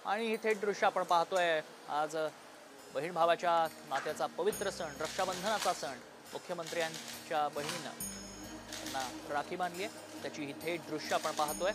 आणि हे थेट दृश्य आपण पाहतोय आज बहीण भावाच्या नात्याचा पवित्र सण रक्षाबंधनाचा सण मुख्यमंत्र्यांच्या बहिणीनं त्यांना राखी बांधली आहे त्याची ही थेट दृश्य आपण पाहतोय।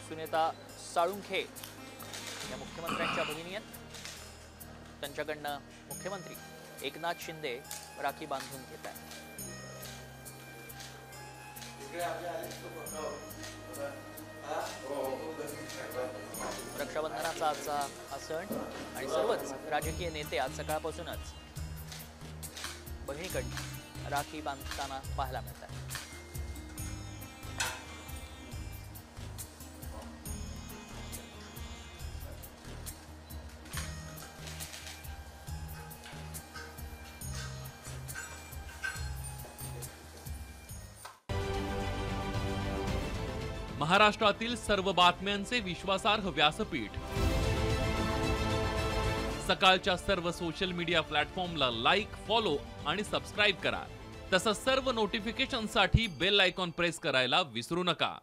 सुनेता साळुंखे या मुख्यमंत्र्यांच्या भगिनी आहेत। त्यांच्याकडनं मुख्यमंत्री एकनाथ शिंदे राखी बांधून घेत आहेत। रक्षाबंधनाचा आजचा हा सण आणि सर्वच राजकीय नेते आज सकाळपासूनच बहिणीकडनं राखी बांधताना पाहायला मिळतात। महाराष्ट्रातील सर्व बातम्यांचे विश्वासार्ह व्यासपीठ सकाळच्या सर्व सोशल मीडिया प्लॅटफॉर्मला लाईक, फॉलो आणि सबस्क्राईब करा। तसंच सर्व नोटिफिकेशनसाठी बेल आयकॉन प्रेस करायला विसरू नका।